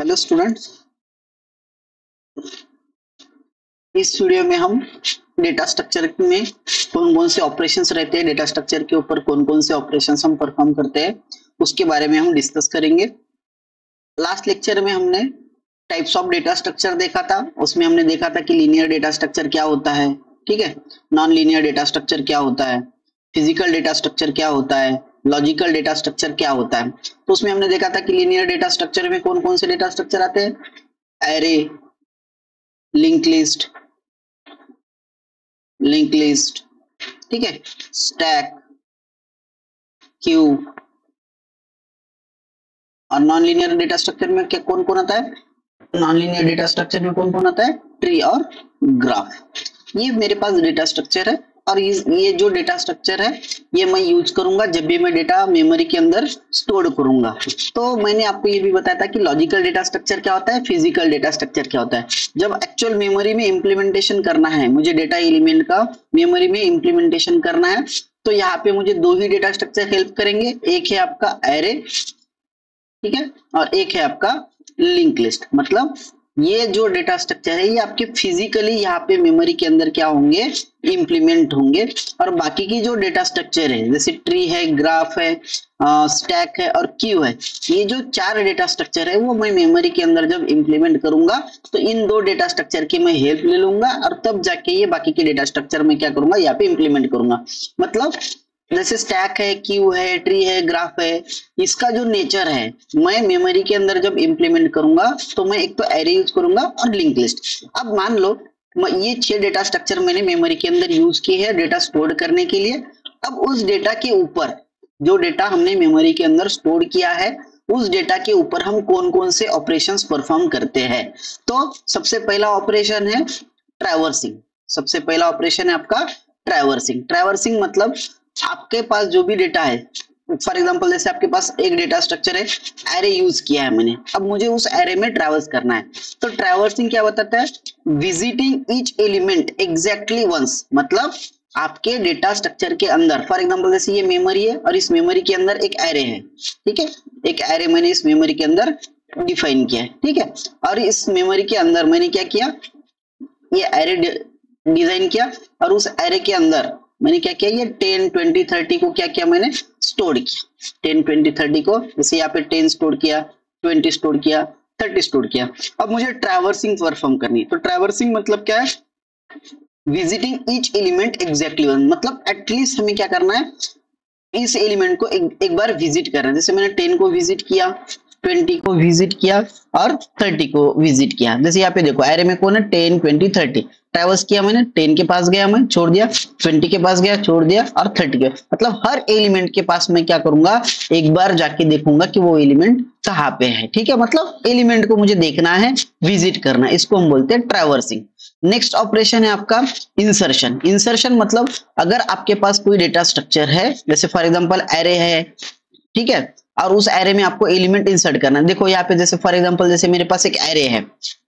Hello students, इस video में हम डेटा स्ट्रक्चर में कौन कौन से ऑपरेशंस रहते हैं, डेटा स्ट्रक्चर के ऊपर कौन कौन से ऑपरेशंस हम परफॉर्म करते हैं उसके बारे में हम डिस्कस करेंगे। लास्ट लेक्चर में हमने टाइप्स ऑफ डेटा स्ट्रक्चर देखा था। उसमें हमने देखा था कि लीनियर डेटा स्ट्रक्चर क्या होता है, ठीक है, नॉन लीनियर डेटा स्ट्रक्चर क्या होता है, फिजिकल डेटा स्ट्रक्चर क्या होता है, लॉजिकल डेटा स्ट्रक्चर क्या होता है। तो उसमें हमने देखा था कि लीनियर डेटा स्ट्रक्चर में कौन कौन से डेटा स्ट्रक्चर आते हैं, एरे, लिंक लिस्ट, ठीक है, स्टैक, क्यू। और नॉन लीनियर डेटा स्ट्रक्चर में क्या कौन कौन आता है, नॉन लीनियर डेटा स्ट्रक्चर में कौन कौन आता है, ट्री और ग्राफ। ये मेरे पास डेटा स्ट्रक्चर है और ये जो डेटा स्ट्रक्चर है ये मैं यूज करूंगा जब भी मैं डेटा मेमोरी के अंदर स्टोर करूंगा। तो मैंने आपको ये भी बताया था कि लॉजिकल डेटा स्ट्रक्चर क्या होता है, फिजिकल डेटा स्ट्रक्चर क्या होता है। जब एक्चुअल मेमोरी में इंप्लीमेंटेशन करना है, मुझे डेटा एलिमेंट का मेमोरी में इंप्लीमेंटेशन करना है, तो यहाँ पे मुझे दो ही डेटा स्ट्रक्चर हेल्प करेंगे। एक है आपका एरे, ठीक है, और एक है आपका लिंक लिस्ट। मतलब ये जो डेटा स्ट्रक्चर है ये आपके फिजिकली यहाँ पे मेमोरी के अंदर क्या होंगे, इंप्लीमेंट होंगे। और बाकी की जो डेटा स्ट्रक्चर है जैसे ट्री है, ग्राफ है, स्टैक है और क्यू है, ये जो चार डेटा स्ट्रक्चर है वो मैं मेमोरी के अंदर जब इंप्लीमेंट करूंगा तो इन दो डेटा स्ट्रक्चर की मैं हेल्प ले लूंगा और तब जाके ये बाकी के डेटा स्ट्रक्चर में क्या करूंगा, यहाँ पे इंप्लीमेंट करूंगा। मतलब जैसे स्टैक है, क्यू है, ट्री है, ग्राफ है, इसका जो नेचर है मैं मेमोरी के अंदर जब इंप्लीमेंट करूंगा तो मैं एक तो एरे यूज करूंगा और लिंक लिस्ट। अब मान लो ये 6 डेटा स्ट्रक्चर मैंने मेमोरी के अंदर यूज किए हैं डेटा स्टोर करने के लिए। अब उस डेटा के ऊपर जो डेटा हमने मेमोरी के अंदर स्टोर किया है उस डेटा के ऊपर हम कौन कौन से ऑपरेशंस परफॉर्म करते हैं। तो सबसे पहला ऑपरेशन है ट्रैवर्सिंग। सबसे पहला ऑपरेशन है आपका ट्रैवर्सिंग। ट्रैवर्सिंग मतलब आपके पास जो भी डेटा है, फॉर एग्जांपल जैसे आपके पास एक डेटा स्ट्रक्चर है, एरे यूज किया है मैंने, अब मुझे उस एरे में ट्रैवर्स करना है। तो ट्रैवर्सिंग क्या बताता है, visiting each element exactly once. मतलब आपके डेटा स्ट्रक्चर के अंदर, फॉर एग्जांपल जैसे ये मेमोरी है और इस मेमोरी के अंदर एक एरे है, ठीक है, एक एरे मैंने इस मेमोरी के अंदर डिफाइन किया है, ठीक है। और इस मेमोरी के अंदर मैंने क्या किया, ये एरे डिजाइन किया और उस एरे के अंदर मैंने क्या किया, ये 10, 20, 30 को क्या किया, मैंने स्टोर किया। 10, 20, 30 को, जैसे यहाँ पे 10 स्टोर किया, 20 स्टोर किया, 30 स्टोर किया। अब मुझे ट्रैवर्सिंग परफॉर्म करनी है। तो ट्रैवर्सिंग मतलब क्या है, visiting each element exactly one. मतलब एटलीस्ट हमें क्या करना है, इस एलिमेंट को एक बार विजिट करना है। जैसे मैंने 10 को विजिट किया, 20 को विजिट किया और 30 को विजिट किया। जैसे यहाँ पे देखो एरे में कौन है, 10, 20, 30 ट्रैवर्स किया मैंने। 10 के पास गया मैं, छोड़ दिया, 20 के पास गया, छोड़ दिया, और 30 के, मतलब हर एलिमेंट के पास मैं क्या करूंगा, एक बार जाके देखूंगा कि वो एलिमेंट कहाँ पे है, ठीक है। मतलब एलिमेंट को मुझे देखना है, विजिट करना है, इसको हम बोलते हैं ट्रैवर्सिंग। नेक्स्ट ऑपरेशन है आपका इंसर्शन। इंसर्शन मतलब अगर आपके पास कोई डेटा स्ट्रक्चर है, जैसे फॉर एग्जांपल एरे है, ठीक है, और उस एरे में आपको एलिमेंट इंसर्ट करना है। देखो यहाँ पे जैसे फॉर एग्जांपल जैसे मेरे पास एक एरे है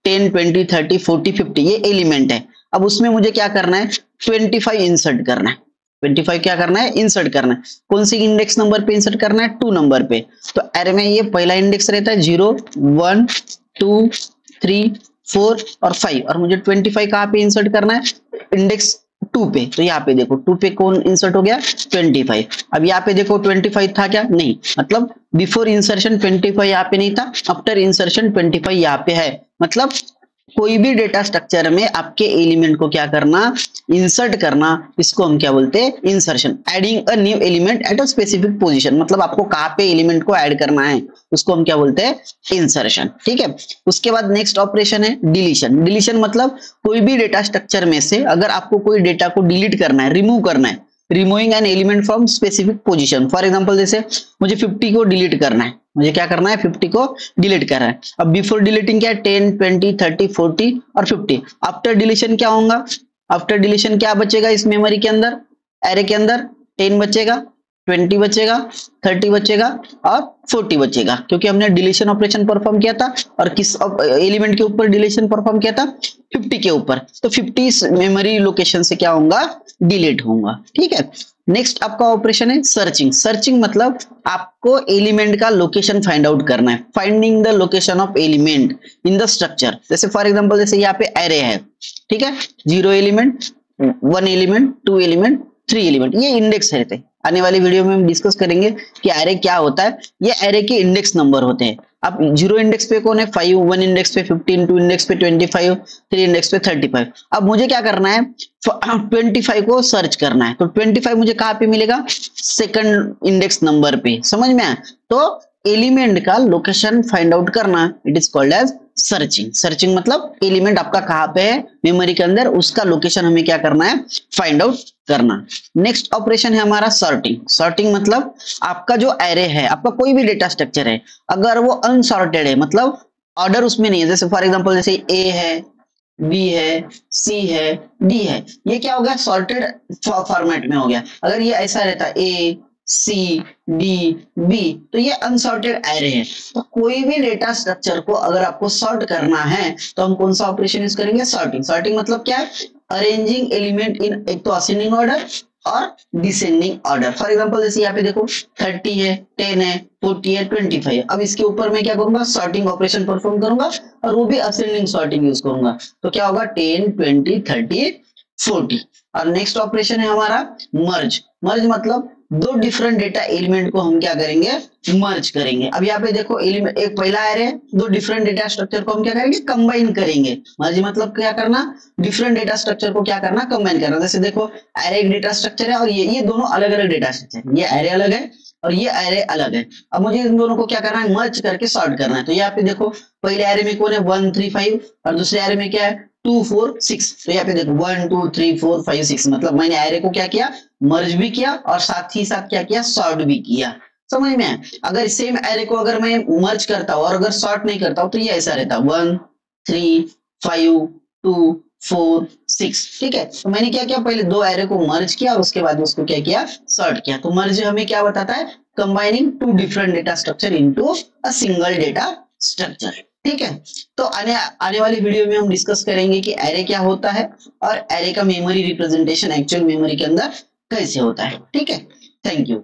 10, 20, 30, 40, 50, ये एलिमेंट है। अब उसमें मुझे क्या करना है, 25 इंसर्ट करना है। 25 क्या करना है, इंसर्ट करना है। कौन सी इंडेक्स नंबर पे इंसर्ट करना है, 2 नंबर पे। तो एरे में ये पहला इंडेक्स रहता है 0, 1, 2, 3, 4 और 5, और मुझे 25 कहाँ पे इंसर्ट करना है, इंडेक्स 2 पे। तो यहाँ पे देखो 2 पे कौन इंसर्ट हो गया, 25। अब यहाँ पे देखो 25 था क्या, नहीं, मतलब बिफोर इंसर्शन 25 यहाँ पे नहीं था, आफ्टर इंसर्शन 25 यहाँ पे है। मतलब कोई भी डेटा स्ट्रक्चर में आपके एलिमेंट को क्या करना, इंसर्ट करना, इसको हम क्या बोलते हैं, insertion. Adding a new element at a specific position, मतलब आपको कहाँ पे एलिमेंट को ऐड करना है उसको हम क्या बोलते हैं, इंसर्शन, ठीक है। उसके बाद नेक्स्ट ऑपरेशन है डिलीशन। डिलीशन मतलब कोई भी डेटा स्ट्रक्चर में से अगर आपको कोई डेटा को डिलीट करना है, रिमूव करना है, removing an element from specific position. For example जैसे मुझे 50 को डिलीट करना है, मुझे क्या करना है, 50 को डिलीट करना है। अब बिफोर डिलीटिंग क्या है, 10, 20, 30, 40 और 50। आफ्टर डिलीशन क्या होगा, आफ्टर डिलीशन क्या बचेगा इस मेमोरी के अंदर, एरे के अंदर 10 बचेगा, 20 बचेगा, 30 बचेगा और 40 बचेगा, क्योंकि हमने डिलीशन ऑपरेशन परफॉर्म किया था। और किस एलिमेंट के ऊपर डिलीशन परफॉर्म किया था, 50 के ऊपर। तो 50 मेमोरी लोकेशन से क्या होगा, डिलीट होगा, ठीक है। नेक्स्ट आपका ऑपरेशन है सर्चिंग। सर्चिंग मतलब आपको एलिमेंट का लोकेशन फाइंड आउट करना है, finding the location of element in the structure. जैसे फॉर एग्जांपल जैसे यहाँ पे एरे है, ठीक है, 0 एलिमेंट, 1 एलिमेंट, 2 एलिमेंट, 3 एलिमेंट, ये इंडेक्स रहते हैं। आने वाली वीडियो में हम डिस्कस करेंगे कि एरे क्या होता है। ये एरे के इंडेक्स नंबर होते हैं। अब 0 इंडेक्स पे कौन है 5, 1 इंडेक्स पे 15, 2 इंडेक्स पे 25, 3 इंडेक्स पे 35। अब मुझे क्या करना है 25 को सर्च करना है। तो 25 मुझे कहाँ पे मिलेगा, सेकंड इंडेक्स नंबर पे। समझ में आया? तो एलिमेंट का लोकेशन फाइंड आउट करना, it is called as searching. Searching मतलब एलिमेंट आपका कहाँ पे है मेमोरी के अंदर, उसका लोकेशन हमें क्या करना है, फाइंड आउट करना। नेक्स्ट ऑपरेशन है हमारा सॉर्टिंग। सॉर्टिंग मतलब आपका जो एरे है, आपका कोई भी डेटा स्ट्रक्चर है, अगर वो अनसॉर्टेड है, मतलब ऑर्डर उसमें नहीं है, जैसे फॉर एग्जांपल जैसे ए है, बी है, सी है, डी है, ये क्या हो गया, सॉर्टेड फॉर्मेट में हो गया। अगर ये ऐसा रहता ए सी डी बी, तो ये अनसॉर्टेड एरे है। तो कोई भी डेटा स्ट्रक्चर को अगर आपको सॉर्ट करना है तो हम कौन सा ऑपरेशन यूज करेंगे, सॉर्टिंग। सॉर्टिंग मतलब क्या है, अरेंजिंग एलिमेंट इन एक तो असेंडिंग ऑर्डर और डिसेंडिंग ऑर्डर। फॉर एग्जांपल जैसे यहाँ पे देखो 30 है, 10 है, 40 है, 25 है। अब इसके ऊपर मैं क्या करूंगा, सॉर्टिंग ऑपरेशन परफॉर्म करूंगा और वो भी असेंडिंग सॉर्टिंग यूज करूंगा। तो क्या होगा 10, 20, 30, 40। और नेक्स्ट ऑपरेशन है हमारा मर्ज। मर्ज मतलब दो डिफरेंट डेटा एलिमेंट को हम क्या करेंगे, मर्ज करेंगे। अब यहाँ पे देखो एलिमेंट एक पहला एरे है, दो डिफरेंट डेटा स्ट्रक्चर को हम क्या करेंगे, कंबाइन करेंगे। मर्ज मतलब क्या करना, डिफरेंट डेटा स्ट्रक्चर को क्या करना, कंबाइन करना। जैसे देखो एरे एक डेटा स्ट्रक्चर है और ये दोनों अलग अलग डेटा स्ट्रक्चर, ये एरे अलग है और ये एरे अलग है। अब मुझे इन दोनों को क्या करना है, मर्ज करके सॉर्ट करना है। तो यहाँ पे देखो पहले एरे में कौन है 1, 3, 5 और दूसरे एरे में क्या है 2, 4, 6। तो यहाँ पे देखो 1, 2, 3, 4, 5, 6, मतलब मैंने एरे को क्या किया, मर्ज भी किया और साथ ही साथ क्या किया, सॉर्ट भी किया। समझ में आया? अगर सेम एरे को अगर मैं मर्ज करता हूँ और अगर सॉर्ट नहीं करता हूँ तो ये ऐसा रहता 1, 3, 5, 2, 4, 6। ठीक है, तो मैंने क्या किया, पहले दो एरे को मर्ज किया और उसके बाद उसको क्या किया, सॉर्ट किया। तो मर्ज हमें क्या बताता है, combining two different data structure into a single data structure. ठीक है, तो आने वाली वीडियो में हम डिस्कस करेंगे कि एरे क्या होता है और एरे का मेमोरी रिप्रेजेंटेशन एक्चुअल मेमोरी के अंदर कैसे होता है। ठीक है, थैंक यू।